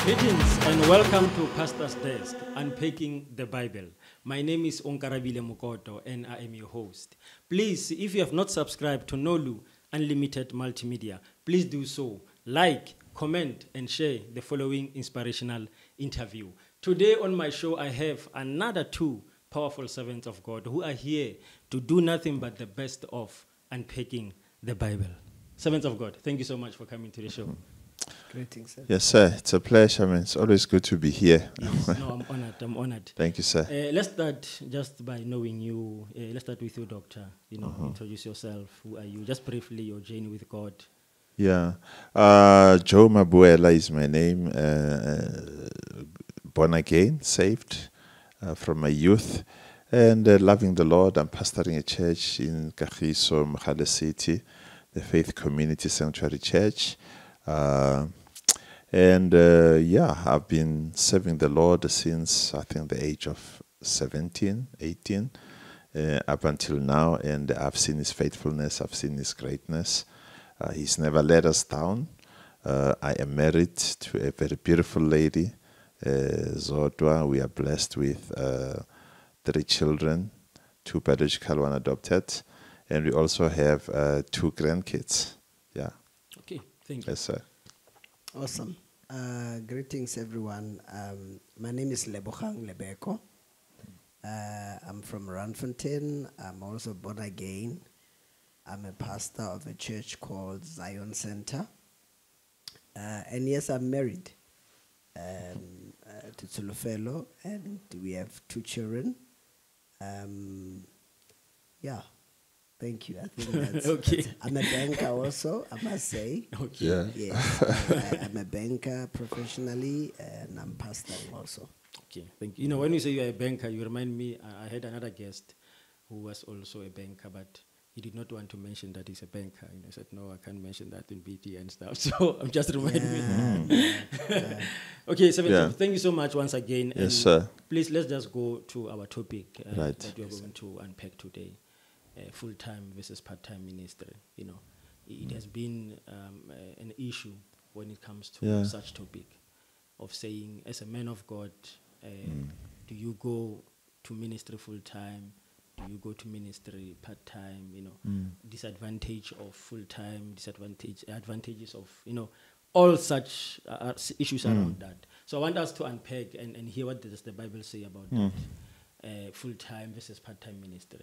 Greetings and welcome to Pastor's Desk, Unpacking the Bible. My name is Onkarabile Mokoto and I am your host. Please, if you have not subscribed to Nolu Unlimited Multimedia, please do so. Like, comment and share the following inspirational interview. Today on my show, I have another two powerful servants of God who are here to do nothing but the best of unpacking the Bible. Servants of God, thank you so much for coming to the show. Greetings, sir. Yes, sir. It's a pleasure. Man. It's always good to be here. Yes, no, I'm honored. I'm honored. Thank you, sir. Let's start just by knowing you. Let's start with you, Doctor. Introduce yourself. Who are you? Just briefly, your journey with God. Yeah. Joe Mabuela is my name. Born again, saved from my youth, and loving the Lord. I'm pastoring a church in Kagiso, Mogale City, the Faith Community Sanctuary Church. I've been serving the Lord since I think the age of 17, 18, up until now, and I've seen His faithfulness, I've seen His greatness. He's never let us down. I am married to a very beautiful lady, Zodwa. We are blessed with 3 children, 2 biological, 1 adopted, and we also have 2 grandkids. Yeah. Okay, thank you. Yes, sir. Awesome. Greetings, everyone. My name is Lebogang, Lebeko. I'm from Randfontein. I'm also born again. I'm a pastor of a church called Zion Center. And yes, I'm married to Tulufelo, and we have 2 children. Thank you. I think that's Okay. I'm a banker also, I must say. Okay. Yeah. Yes, I'm a banker professionally, and I'm pastoring also. Okay. Thank you. You know, when you say you're a banker, you remind me. I had another guest who was also a banker, but he did not want to mention that he's a banker. I said, no, I can't mention that in BT and stuff. So I'm just reminding me. Okay, thank you so much once again. Yes, and sir. Please, let's just go to our topic Right. that we're going to unpack today. Full-time versus part-time ministry. You know, it has been an issue when it comes to such topic of saying, as a man of God, do you go to ministry full-time? Do you go to ministry part-time? You know, disadvantage of full-time, advantages of, all such issues around that. So I want us to unpack and hear what does the Bible say about that, full-time versus part-time ministry.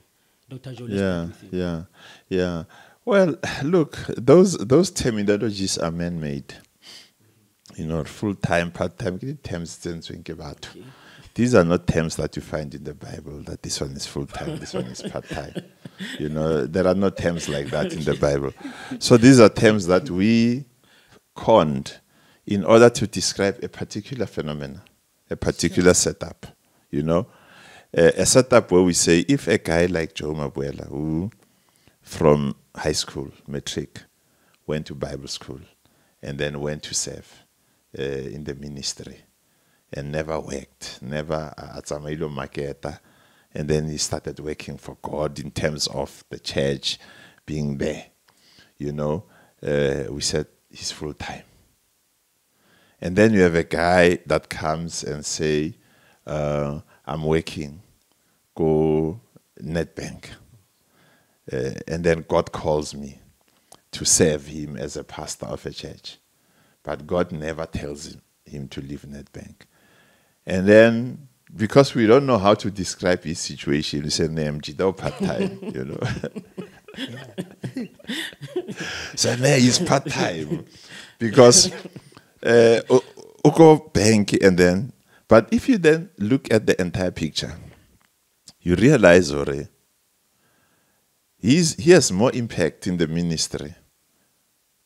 Dr. Joe, let's start with you. Yeah. Well, look, those terminologies are man-made. Full-time, part-time, terms. Okay. These are not terms that you find in the Bible, that this one is full-time, this one is part-time. There are no terms like that in the Bible. So these are terms that we coined in order to describe a particular phenomenon, a particular setup, a setup where we say, if a guy like Joe Mabuela, who from high school, matric, went to Bible school, and then went to serve in the ministry, and never worked, never at Samailo Maketa, and then he started working for God in terms of the church being there, we said he's full-time. And then you have a guy that comes and say, I'm working, go Nedbank. And then God calls me to serve him as a pastor of a church. But God never tells him to leave Nedbank. And then, because we don't know how to describe his situation, we say, Jidao part-time, So now he's part-time. Because Uko bank and then, but if you then look at the entire picture, you realize he has more impact in the ministry,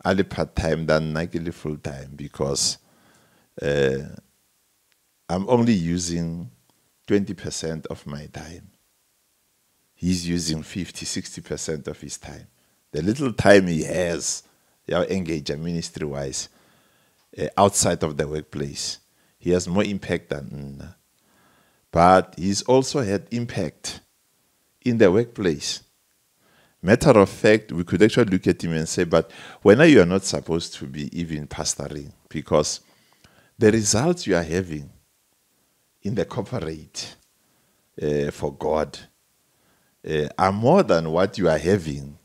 Ali part-time than Nagili full-time, because I'm only using 20% of my time. He's using 50, 60% of his time. The little time he has, engaged ministry-wise, outside of the workplace, he has more impact than. But he's also had impact in the workplace. Matter of fact, we could actually look at him and say, but when you are not supposed to be even pastoring, because the results you are having in the corporate for God are more than what you are having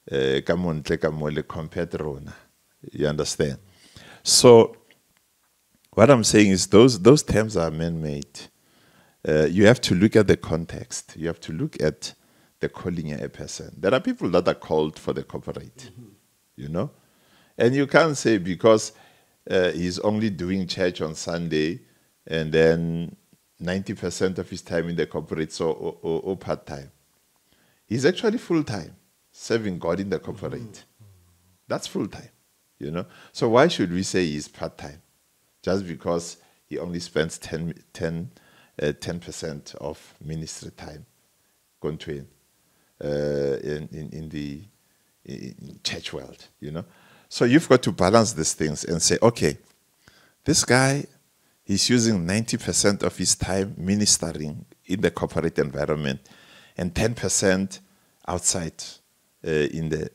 compared to Rona. You understand? So what I'm saying is those terms are man-made. You have to look at the context. You have to look at the calling a person. There are people that are called for the corporate, you know? And you can't say because he's only doing church on Sunday and then 90% of his time in the corporate or part-time. He's actually full-time, serving God in the corporate. That's full-time, you know? So why should we say he's part-time? Just because he only spends 10% of ministry time going to in the church world, you know? So you've got to balance these things and say, okay, this guy, he's using 90% of his time ministering in the corporate environment and 10% outside in the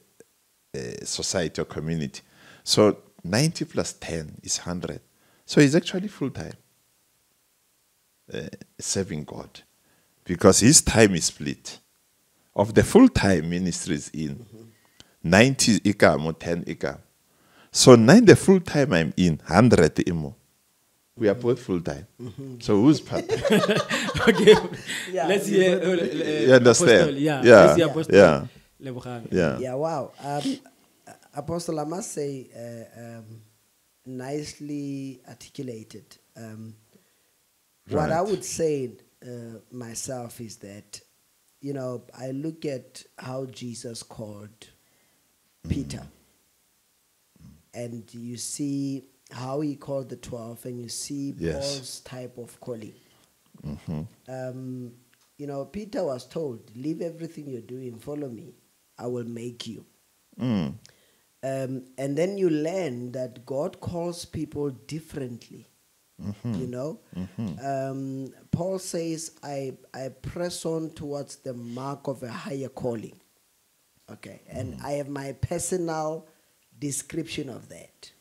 society or community. So 90 plus 10 is 100. So he's actually full-time serving God because his time is split. Of the full-time ministries in 90 ikam or 10 ikam. So 9 the full-time I'm in, 100 imo. We are both full-time. So who's part-time? Okay. Yeah, let's hear. You understand? Apostle, yeah. Yeah. Let's hear Apostle. Yeah. Lebogang. Yeah. Yeah, wow. Apostle, I must say, nicely articulated. What I would say myself is that, you know, I look at how Jesus called Peter, and you see how he called the 12, and you see Paul's type of calling. You know, Peter was told, leave everything you're doing, follow me, I will make you. And then you learn that God calls people differently. You know, Paul says, I press on towards the mark of a higher calling. Okay, and I have my personal description of that.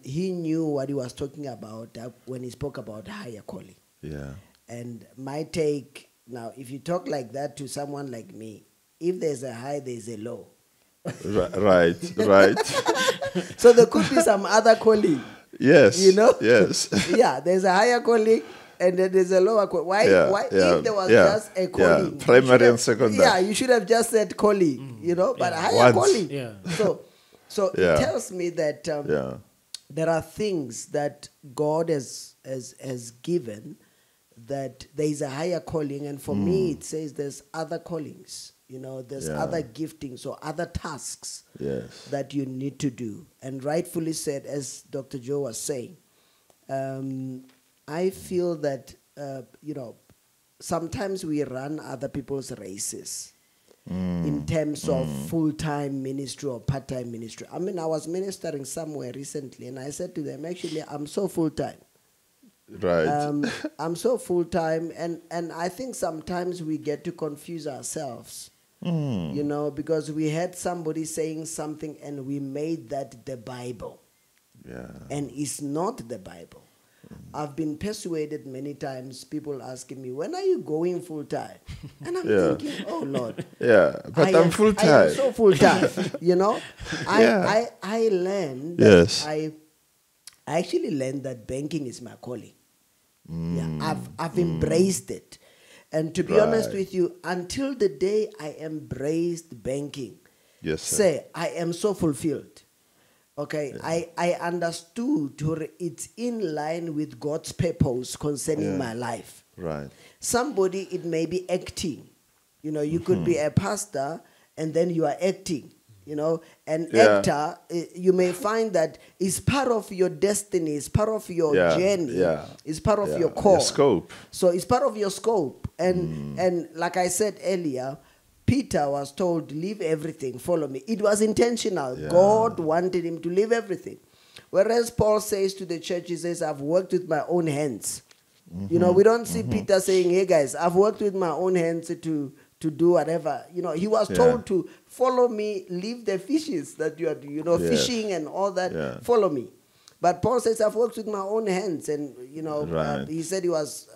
He knew what he was talking about when he spoke about higher calling. Yeah. And my take, now, if you talk like that to someone like me, if there's a high, there's a low. Right. So there could be some other calling. Yes. You know? Yes. Yeah, there's a higher calling and then there's a lower calling. Why if there was just a calling? Primary and secondary. Yeah, you should have just said calling, you know, but higher calling. Yeah. So it tells me that there are things that God has given that there is a higher calling, and for me it says there's other callings. You know, there's other giftings or other tasks that you need to do. And rightfully said, as Dr. Joe was saying, I feel that, you know, sometimes we run other people's races in terms of full-time ministry or part-time ministry. I mean, I was ministering somewhere recently, and I said to them, actually, I'm so full-time. Right. I'm so full-time, and I think sometimes we get to confuse ourselves. You know, because we had somebody saying something and we made that the Bible. Yeah. And it's not the Bible. I've been persuaded many times, people asking me, when are you going full-time? And I'm thinking, oh, Lord. Yeah, but I'm full-time. I am so full-time, you know. I learned that I actually learned that banking is my calling. Yeah, I've embraced it. And to be honest with you, until the day I embraced banking, say, I am so fulfilled. Okay, I understood it's in line with God's purpose concerning my life. Right. Somebody, it may be acting. You know, you could be a pastor and then you are acting. You know, an actor, you may find that is part of your destiny, is part of your journey, is part of your call. Your scope. So it's part of your scope. And like I said earlier, Peter was told, leave everything, follow me. It was intentional. God wanted him to leave everything. Whereas Paul says to the church, he says, I've worked with my own hands. You know, we don't see Peter saying, hey guys, I've worked with my own hands to do whatever. You know, he was told to follow me, leave the fishes that you are, you know, fishing and all that, follow me. But Paul says, I've worked with my own hands. And, you know, Right. he said he was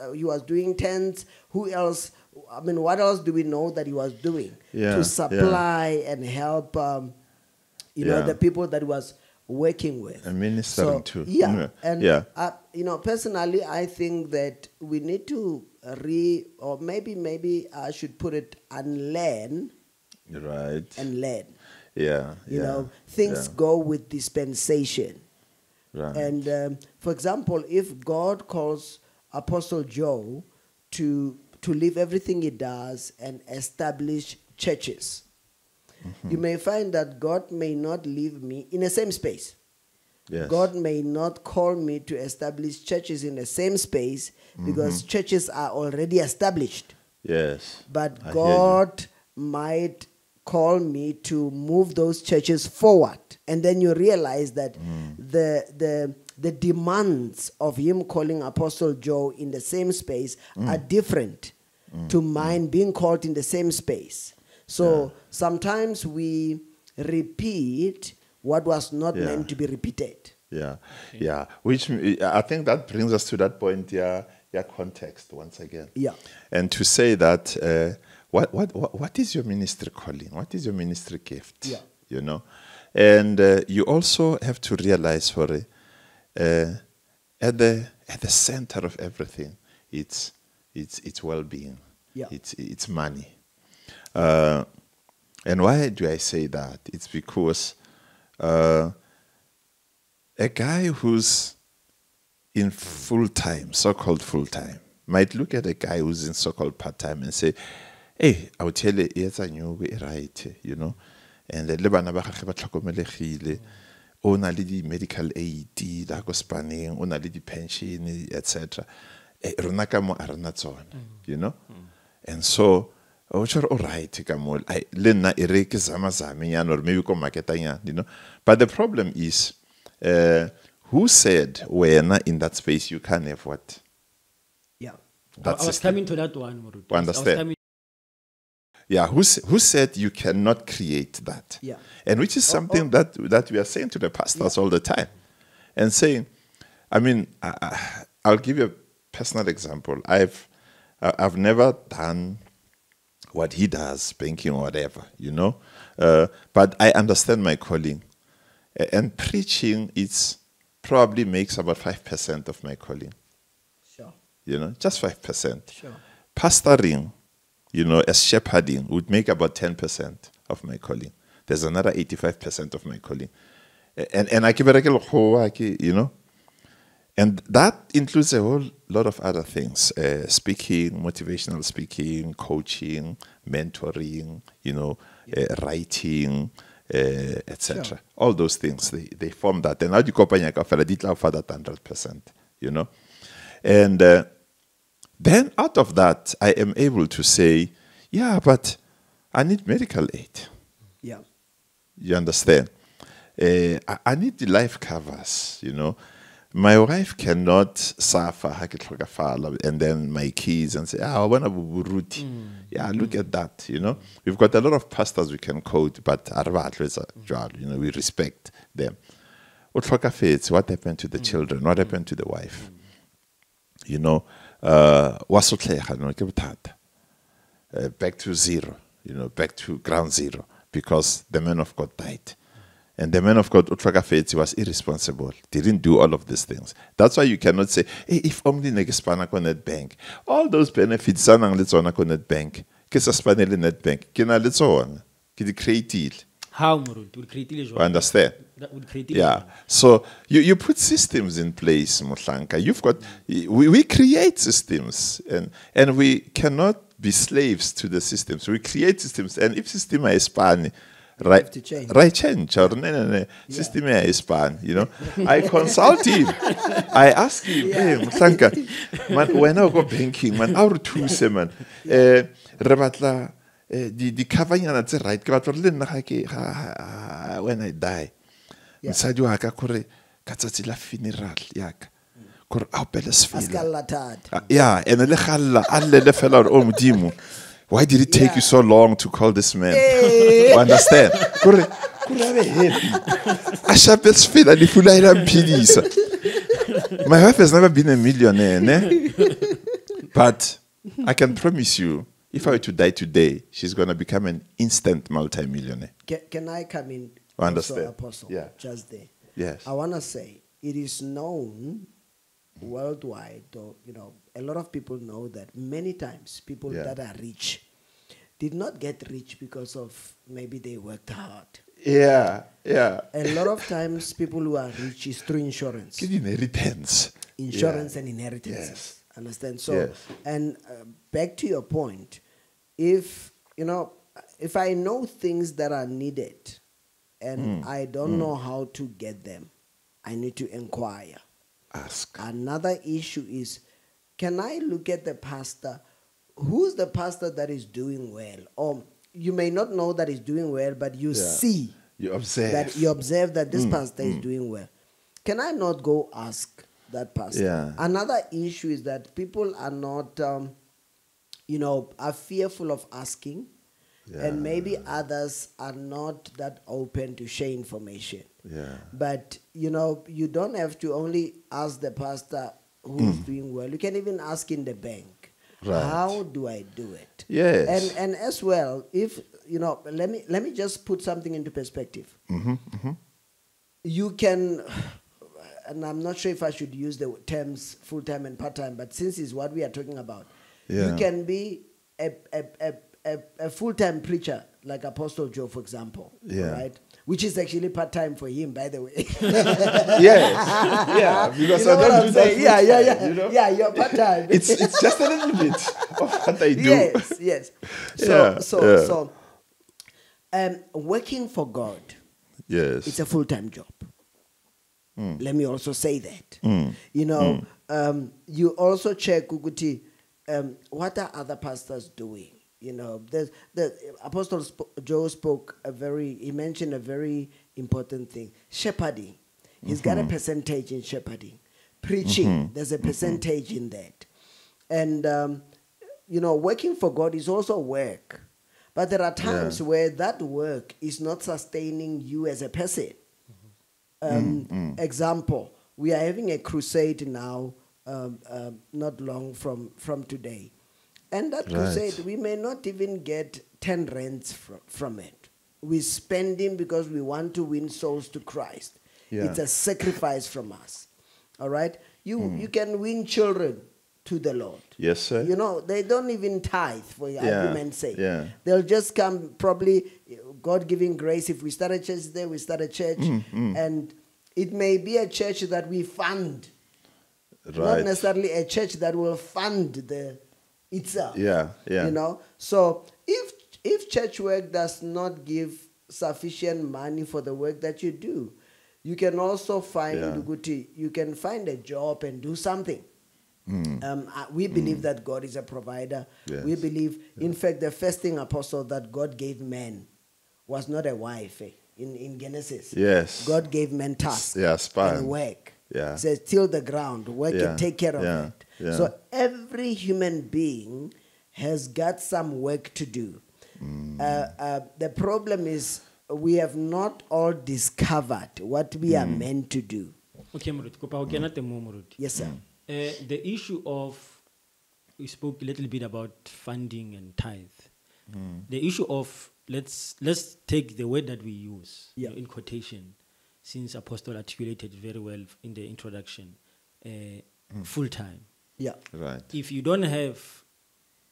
doing tents. Who else? I mean, what else do we know that he was doing to supply and help, you know, the people that he was working with? And ministering too. Yeah. And, you know, personally, I think that we need to or maybe I should put it, unlearn. Right. And learn. Yeah. You know, things go with dispensation. Right. And for example, if God calls Apostle Joe to leave everything he does and establish churches, you may find that God may not leave me in the same space. Yes. God may not call me to establish churches in the same space because churches are already established. Yes. But God might call me to move those churches forward. And then you realize that the demands of him calling Apostle Joe in the same space are different to mine being called in the same space. So sometimes we repeat what was not meant to be repeated. Yeah. Which I think that brings us to that point, context once again. Yeah. And to say that what is your ministry calling? What is your ministry gift? Yeah. You know? And you also have to realize, at the center of everything, it's well-being. Yeah. It's money. And why do I say that? It's because a guy who's in full-time, so-called full-time, might look at a guy who's in so-called part-time and say, hey, I will tell you, it's a new way, right? You know? And the Lebana ba gagwe ba tlhokomelegile, o na le di medical aid, da go spanning, o na le di pension, etc. Rona ka mo a rena tsona, you know? And so, all right, le nna e re ke zama-zame nyana, or maybe ko marketa nyana, you know? But the problem is, who said wena in that space you can't have what? Yeah. I was coming to that one, Moruti. Understand? Yeah, who said you cannot create that? Yeah. And which is something that we are saying to the pastors all the time. And saying, I mean, I'll give you a personal example. I've never done what he does, banking or whatever, you know. But I understand my calling. And preaching, probably makes about 5% of my calling. Sure. You know, just 5%. Sure. Pastoring, you know, as shepherding would make about 10% of my calling. There's another 85% of my calling. And I keep it, you know. And that includes a whole lot of other things. Speaking, motivational speaking, coaching, mentoring, you know, writing, etc. Sure. All those things, they form that. And how do you compare that 100%, you know? And then out of that, I am able to say, yeah, but I need medical aid. Yeah. You understand? I need the life covers, you know. My wife cannot suffer and then my kids and say, yeah, look at that, you know. We've got a lot of pastors we can quote, but you know, we respect them. What happened to the children? What happened to the wife? You know, back to zero, you know, back to ground zero, because the man of God died. And the man of God, Utraka was irresponsible. Didn't do all of these things. That's why you cannot say, hey, if only Negespana net bank. All those benefits, Sanang let's on a net bank. Kisa Spanel net bank. Kina let's on. Kidi create it. How, Murut? Would create it? Understand? That would create it. Yeah. So you put systems in place, Mutlanka. You've got, we create systems, and we cannot be slaves to the systems. We create systems, and if system is Spani, right change or no. System is pan, you know. I consult him. I ask him, hey, Mutlanka, man, when I go banking, man, our two man, rebatla the cavanya that's right, when I die. Msadi wa ka kore katsatsi la funeral yak. Kore a pele sfela. Yeah, and le khalla alle le fela o modimo. Why did it take you so long to call this man? Hey. Understand? My wife has never been a millionaire, ne? But I can promise you, if I were to die today, she's going to become an instant multi-millionaire. Can I come in? I understand. Also, Apostle, Yeah. just there. Yes. I want to say it is known worldwide, or a lot of people know that many times people that are rich did not get rich because of maybe they worked hard. Yeah, yeah. A lot of times people who are rich is through insurance. Inheritance. Insurance and inheritances. Yes. Understand? So, and back to your point, if I know things that are needed and I don't know how to get them, I need to inquire. Ask. Another issue is, can I look at the pastor? Who's the pastor that is doing well? Or you may not know that he's doing well, but you see. You observe. You observe that this pastor is doing well. Can I not go ask that pastor? Yeah. Another issue is that people are not, are fearful of asking. Yeah. And maybe others are not that open to share information. Yeah. But, you don't have to only ask the pastor who's doing well. You can even ask in the bank. Right. How do I do it? Yes. And as well, if, let me just put something into perspective. You can, and I'm not sure if I should use the terms full-time and part-time, but since it's what we are talking about, you can be a full-time preacher, like Apostle Joe, for example, right? Which is actually part-time for him, by the way. Yeah, because I don't do that. Yeah, you're part-time. It's just a little bit of what I do. Yes. So, working for God, it's a full-time job. Let me also say that. You also check, Kukuti, what are other pastors doing? The Apostle Joe he mentioned a very important thing, shepherding. He's got a percentage in shepherding. Preaching, there's a percentage in that. And, working for God is also work. But there are times where that work is not sustaining you as a person. Example, we are having a crusade now, not long from today. And that crusade, we may not even get 10 rands from it. We're spending because we want to win souls to Christ. It's a sacrifice from us. All right? You can win children to the Lord. Yes, sir. They don't even tithe, for argument's sake. Yeah. They'll just come, probably, God-giving grace. If we start a church there, we start a church. And it may be a church that we fund. Not necessarily a church that will fund itself. So if church work does not give sufficient money for the work that you do, you can also find you can find a job and do something. We believe that God is a provider. We believe, in fact, the first thing, Apostle, that God gave man was not a wife. In Genesis, God gave man tasks and work. He says, till the ground, work and take care of it. So every human being has got some work to do. The problem is we have not all discovered what we are meant to do. Okay, Yes, sir. The issue of, we spoke a little bit about funding and tithe. The issue of, let's take the word that we use in quotation, since Apostle articulated very well in the introduction, full-time. Yeah. Right. If you don't have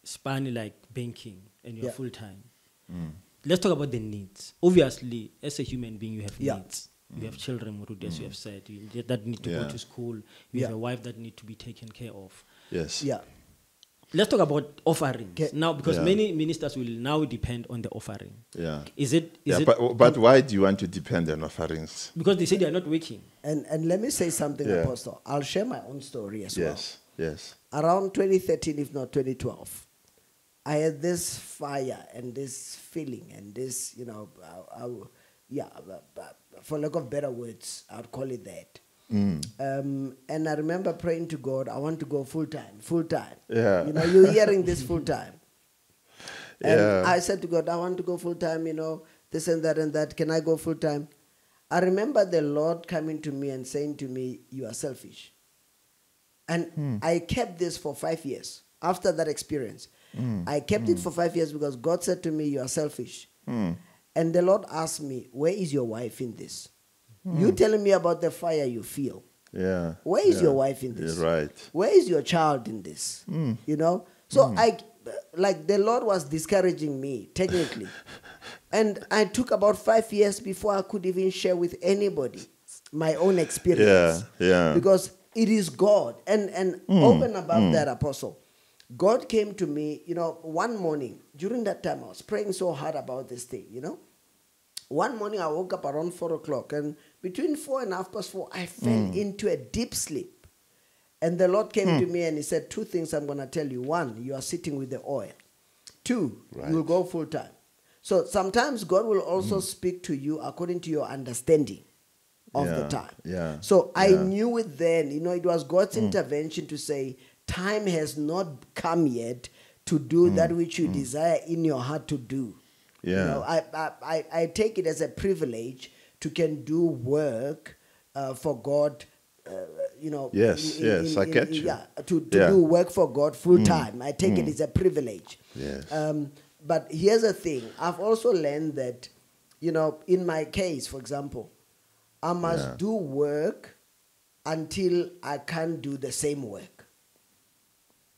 span like banking and you're full-time, let's talk about the needs. Obviously, as a human being, you have needs. You have children, as you have said, that need to go to school. You have a wife that need to be taken care of. Yes. Yeah. Let's talk about offerings now, because many ministers will now depend on the offering. Yeah. But why do you want to depend on offerings? Because they say they are not working. And let me say something, Apostle. I'll share my own story as well. Yes. Around 2013, if not 2012, I had this fire and this feeling and this, for lack of better words, I'd call it that. And I remember praying to God, I want to go full-time. Yeah. You're hearing this full-time. And I said to God, I want to go full-time, this and that and that. Can I go full time? I remember the Lord coming to me and saying to me, you are selfish. And I kept this for 5 years after that experience. I kept it for 5 years because God said to me, you are selfish. And the Lord asked me, where is your wife in this? You telling me about the fire you feel. Yeah. Where is your wife in this? You're right. Where is your child in this? You know? So like the Lord was discouraging me, technically. And I took about 5 years before I could even share with anybody my own experience. Yeah. Because it is God. And over and above that, Apostle, God came to me, you know, one morning. During that time, I was praying so hard about this thing, you know. One morning, I woke up around 4 o'clock. And between 4 and 4:30, I fell into a deep sleep. And the Lord came to me and he said, 2 things I'm going to tell you. 1, you are sitting with the oil. 2, you will go full time. So sometimes God will also speak to you according to your understanding of the time. Yeah. So I knew it then. You know, it was God's intervention to say, time has not come yet to do that which you desire in your heart to do. Yeah. You know, I take it as a privilege to can do work for God. You know, Yes, I get you. Yeah, to do work for God full time. I take it as a privilege. Yes. But here's the thing. I've also learned that, you know, in my case, for example, I must do work until I can't do the same work.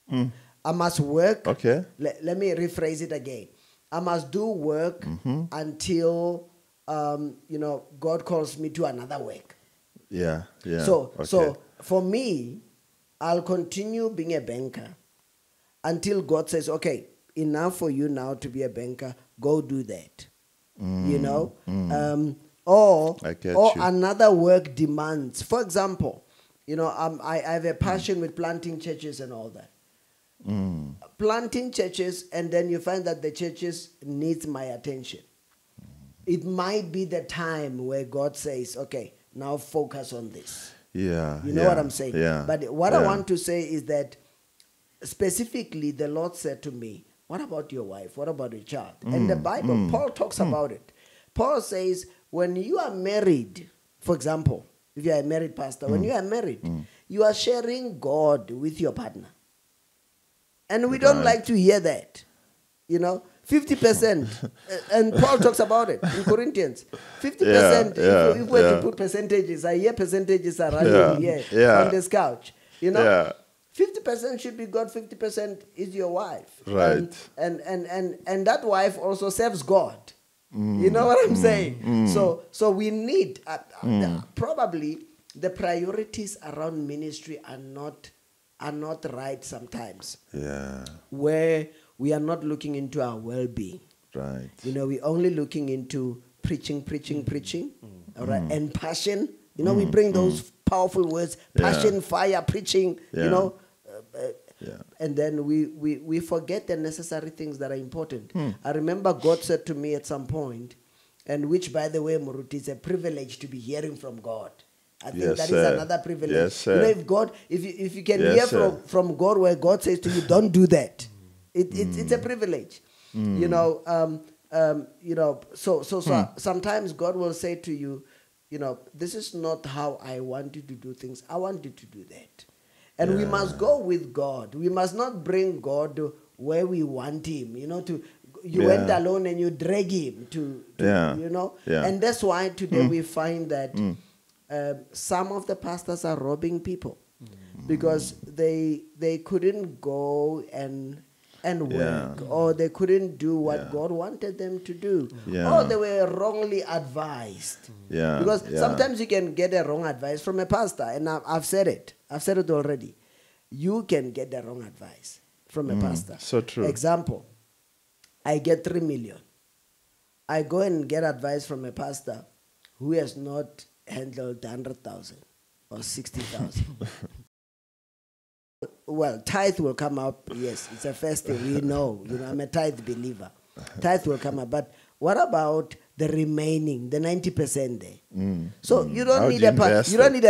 I must work. Okay. Let me rephrase it again. I must do work until, you know, God calls me to another work. Yeah. So for me, I'll continue being a banker until God says, okay, enough for you now to be a banker. Go do that. You know? Or another work demands. For example, you know, I have a passion with planting churches and all that. Planting churches, and then you find that the churches needs my attention. It might be the time where God says, okay, now focus on this. Yeah. You know what I'm saying? Yeah. But what I want to say is that specifically the Lord said to me, what about your wife? What about your child? And the Bible, Paul talks about it. Paul says, when you are married, for example, if you are a married pastor, when you are married, you are sharing God with your partner. And we don't like to hear that. You know, 50%. And Paul talks about it in Corinthians. 50%, if we were to put percentages, I hear percentages are running here on this couch. You know, 50% should be God, 50% is your wife. Right. And that wife also serves God. You know what I'm saying? So we need, probably the priorities around ministry are not right sometimes. Yeah. Where we are not looking into our well-being. Right. You know, we're only looking into preaching, all right, and passion. You know, we bring those powerful words, passion, fire, preaching, you know, and then we forget the necessary things that are important. I remember God said to me at some point, and which, by the way, Muruti, is a privilege to be hearing from God. I think that is another privilege. Yes, you know, if you can hear from God where God says to you, don't do that. It's a privilege. You know, so sometimes God will say to you, you know, this is not how I want you to do things. I want you to do that. And we must go with God. We must not bring God where we want him, you know, you went alone and you drag him to you know. And that's why today we find that some of the pastors are robbing people because they couldn't go and work, or they couldn't do what God wanted them to do, or they were wrongly advised. Because sometimes you can get a wrong advice from a pastor, and I've said it already. You can get the wrong advice from a pastor. So true. Example, I get 3 million. I go and get advice from a pastor who has not handled 100,000 or 60,000. Well, tithe will come up. Yes, it's a first thing. We know. You know, I'm a tithe believer. Tithe will come up. But what about the remaining, the 90% there? So you don't need a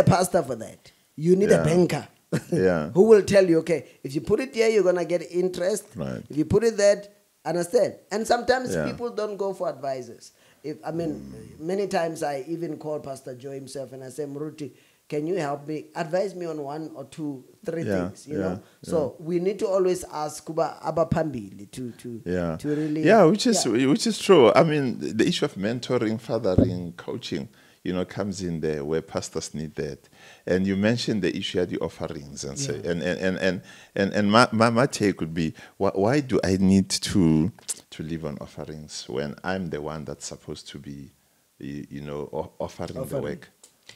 pastor for that. You need a banker. Who will tell you, okay, if you put it here, you're gonna get interest. Right. If you put it there, understand. And sometimes people don't go for advisors. I mean, many times I even call Pastor Joe himself and I say, Muruti, can you help me? Advise me on 1 or 2, 3 things, you know? So we need to always ask Kuba Abapambili to really... which is true. I mean, the issue of mentoring, fathering, coaching, you know, comes in there where pastors need that. And you mentioned the issue of the offerings and say, and my take would be, why do I need to live on offerings when I'm the one that's supposed to be, you know, offering the work?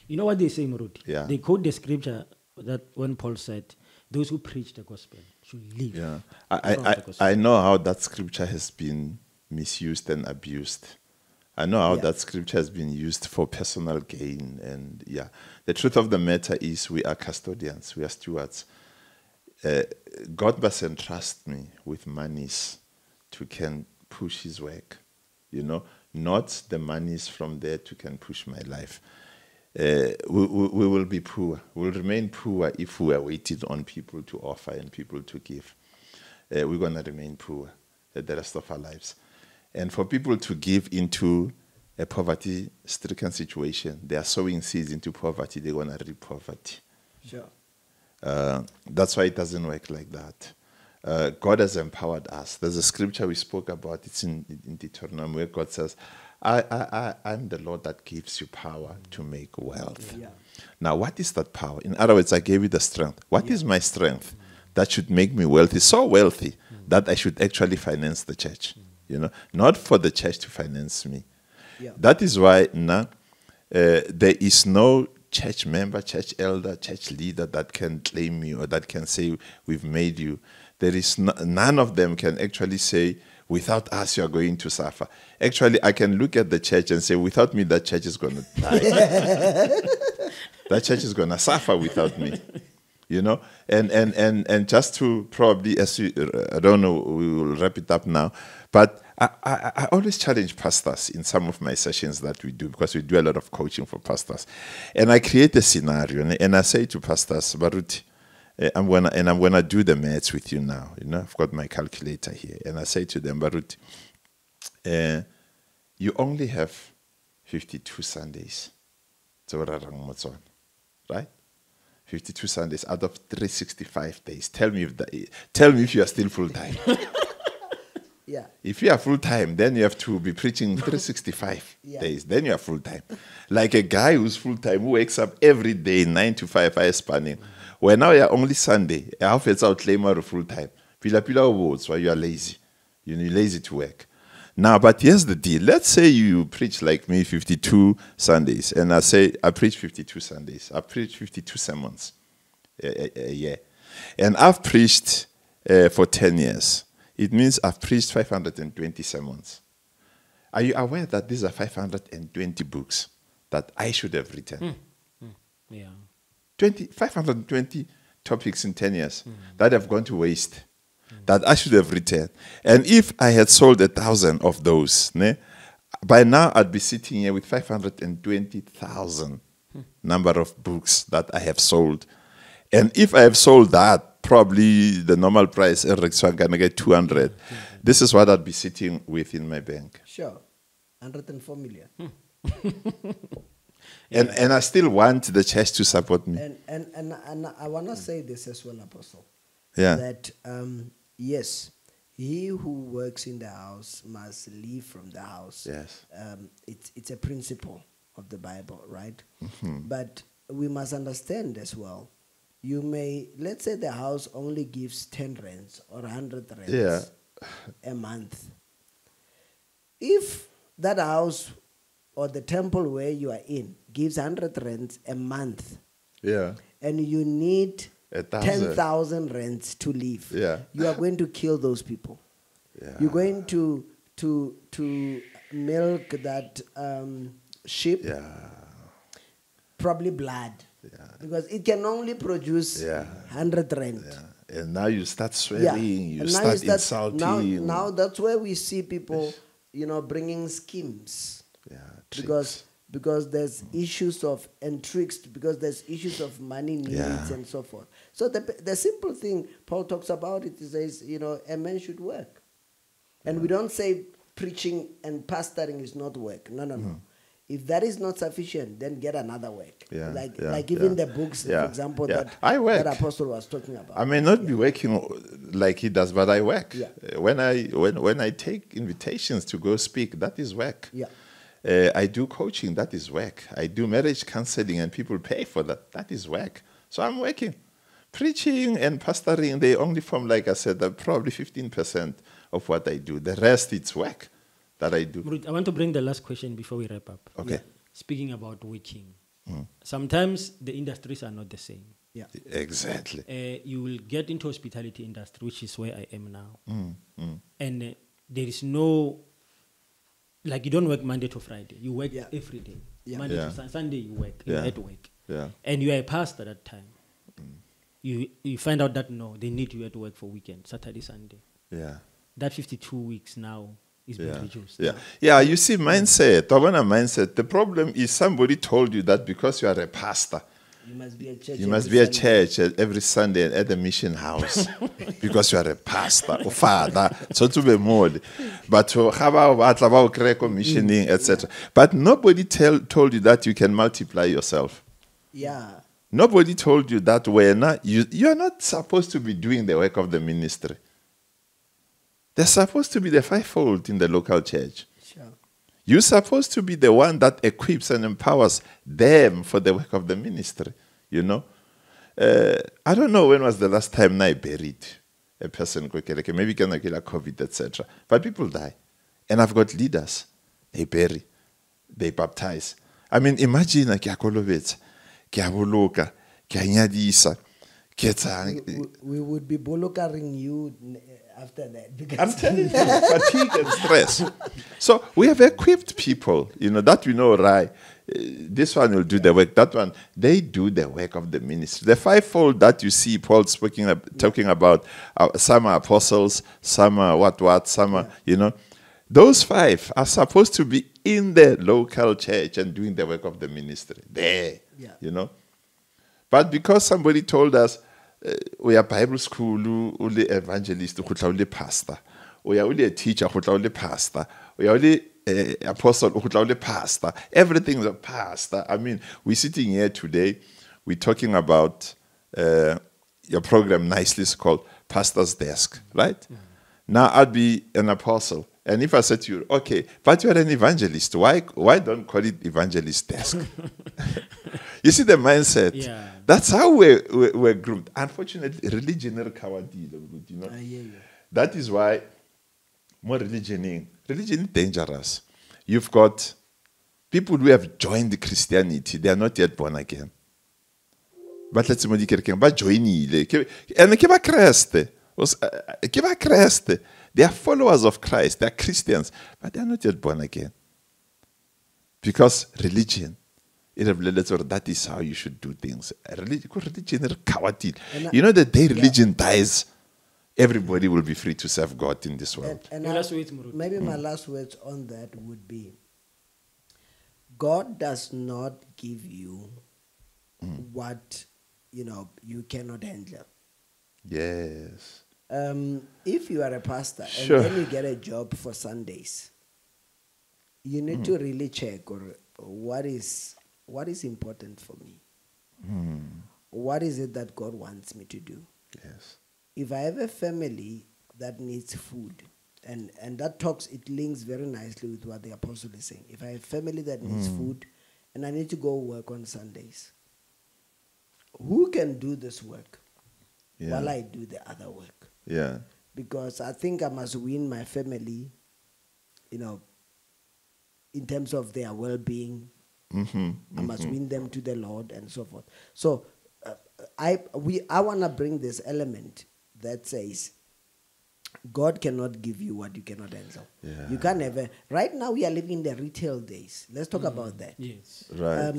You know what they say, Muruti? Yeah. They quote the scripture that when Paul said, those who preach the gospel should live. Yeah. I know how that scripture has been misused and abused. I know how that scripture has been used for personal gain. And the truth of the matter is we are custodians, we are stewards. God must entrust me with monies to can push his work, you know, not the monies from there to can push my life. We will be poor. We will remain poor if we are waiting on people to offer and people to give. We're going to remain poor the rest of our lives. And for people to give into a poverty-stricken situation, they are sowing seeds into poverty, they're going to reap poverty. Sure. That's why it doesn't work like that. God has empowered us. There's a scripture we spoke about, it's in Deuteronomy, where God says, I'm the Lord that gives you power to make wealth. Yeah. Now, what is that power? In other words, I gave you the strength. What is my strength that should make me wealthy? So wealthy that I should actually finance the church. You know, not for the church to finance me. Yeah. That is why now there is no church member, church elder, church leader that can claim you or that can say, we've made you. There is none of them can actually say, without us, you are going to suffer. Actually, I can look at the church and say, without me, that church is going to die. That church is going to suffer without me. You know? And just to probably, I don't know, we will wrap it up now, but I always challenge pastors in some of my sessions that we do, because we do a lot of coaching for pastors. And I create a scenario, and I say to pastors, Baruti, I'm gonna do the maths with you now. You know, I've got my calculator here, and I say to them, Baruti, you only have 52 Sundays. Right? 52 Sundays out of 365 days. Tell me if you are still full time. Yeah. If you are full time, then you have to be preaching 365 days. Then you are full time. Like a guy who's full time, who wakes up every day 9 to 5 hours spanning. Well, now you're only Sunday. Half it's out claim or full time. Pila awards why you are lazy. You're lazy to work. Now, but here's the deal. Let's say you preach like me 52 Sundays, and I say I preach 52 Sundays. I preach 52 sermons a year. And I've preached for 10 years. It means I've preached 520 sermons. Are you aware that these are 520 books that I should have written? Yeah. 520 topics in 10 years that have gone to waste, that I should have written. And if I had sold 1,000 of those, by now I'd be sitting here with 520,000 number of books that I have sold. And if I have sold that, probably the normal price, so I'm going to get 200. This is what I'd be sitting with in my bank. Sure. 104 million. And I still want the church to support me. And I want to say this as well, Apostle. Yeah. That, yes, he who works in the house must leave from the house. Yes. It's a principle of the Bible, right? But we must understand as well. You may, let's say the house only gives 10 rands or 100 rands a month. If that house or the temple where you are in gives 100 rands a month, and you need 10,000 rands to live, you are going to kill those people. You're going to milk that sheep, probably blood. Because it can only produce 100 rand. And now you start swearing, you start insulting. Now that's where we see people, bringing schemes. Because there's issues of and tricks, because there's issues of money needs and so forth. So the simple thing Paul talks about, it says, a man should work. And we don't say preaching and pastoring is not work. No. If that is not sufficient, then get another work. Like even the books, for example, that Apostle was talking about. I may not be working like he does, but I work. When I take invitations to go speak, that is work. I do coaching, that is work. I do marriage counseling and people pay for that. That is work. So I'm working. Preaching and pastoring, they only form, like I said, probably 15% of what I do. The rest, it's work that I do. I want to bring the last question before we wrap up. Okay. Speaking about working, sometimes the industries are not the same. Exactly. You will get into hospitality industry, which is where I am now. And there is no, like you don't work Monday to Friday. You work every day. Monday to Sunday you work. You're at work. And you are a pastor at that time. You find out that no, they need you at work for weekend, Saturday, Sunday. That 52 weeks now is being reduced. You see, mindset. The problem is somebody told you that because you are a pastor, you must be a church. You must be a church every Sunday at the mission house because you are a pastor or father. So to be more, but commissioning, etc. But nobody told you that you can multiply yourself. Nobody told you that you are not supposed to be doing the work of the ministry. They're supposed to be the fivefold in the local church. You're supposed to be the one that equips and empowers them for the work of the ministry, you know. I don't know when was the last time I buried a person, maybe COVID, etc. But people die. And I've got leaders. They bury, they baptize. I mean, imagine, we would be bolokering you after that. I'm telling you, fatigue and stress. So we have equipped people, you know, that we know, right? This one will do the work, that one, they do the work of the ministry. The fivefold that you see Paul talking about, some are apostles, some are some are, you know. Those five are supposed to be in the local church and doing the work of the ministry. There, you know. But because somebody told us, we are Bible school, only evangelist, only pastor. We are only a teacher, only pastor. We are only apostle, only pastor. Everything is a pastor. I mean, we're sitting here today, we're talking about your program nicely is called Pastor's Desk, right? Now I'd be an apostle. And if I said to you, okay, but you're an evangelist, why don't call it evangelist desk? You see the mindset? That's how we're groomed. Unfortunately, religion is you know. That is why more religion is dangerous. You've got people who have joined Christianity, they are not yet born again. But let's say, and they are followers of Christ, they are Christians, but they are not yet born again. Because religion, that is how you should do things. You know, the day religion dies, everybody will be free to serve God in this world. And maybe my last words on that would be, God does not give you what, you know, you cannot handle. Yes. If you are a pastor and then you get a job for Sundays, you need to really check what is important for me. What is it that God wants me to do? Yes. If I have a family that needs food, and that it links very nicely with what the apostle is saying. If I have a family that needs food and I need to go work on Sundays, who can do this work while I do the other work? Because I think I must win my family, you know, in terms of their well-being. I must win them to the Lord and so forth. So I want to bring this element that says God cannot give you what you cannot handle. You can't ever. Right now we are living in the retail days. Let's talk about that. Yes. Right.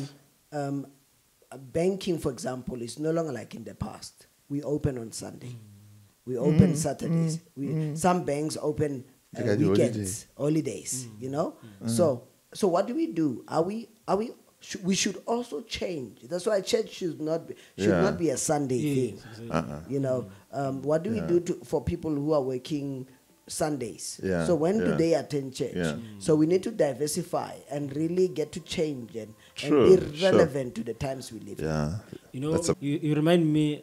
Banking, for example, is no longer like in the past. We open on Sunday. We open Saturdays. Some banks open weekends, holidays. You know. So what do? We should also change. That's why church should not be a Sunday thing. Exactly. You know. What do we do for people who are working Sundays. Yeah, So when do yeah. they attend church? Yeah. So we need to diversify and really get to change and True, be relevant to the times we live in. Yeah. You know, That's a- you remind me,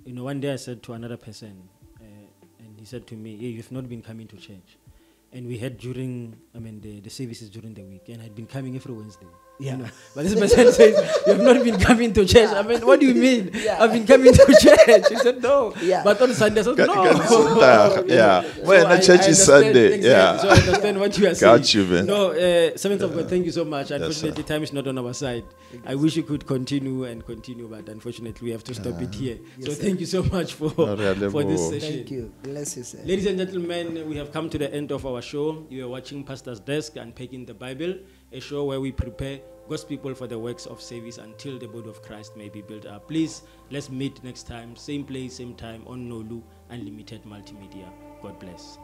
you know, one day I said to another person, and he said to me, hey, you've not been coming to church. And we had during, the services during the week, and I'd been coming every Wednesday. Yeah. You know? But this person says, you've not been coming to church. I mean, what do you mean? Yeah. I've been coming to church. He said, no. Yeah. But on Sunday, I said, no. Yeah. So When the church I is understand, Sunday. exactly. Yeah. So I understand what you are saying. Got you, man. No, Servants of God, thank you so much. Unfortunately, sir. time is not on our side. I wish you could continue, but unfortunately, we have to stop it here. Yes, so sir. thank you so much for this session. Thank you. Bless you, sir. Ladies and gentlemen, we have come to the end of our show. You are watching Pastor's Desk and Unpacking the Bible, a show where we prepare God's people for the works of service until the body of Christ may be built up. Please, let's meet next time, same place, same time on Nolu Unlimited Multimedia. God bless.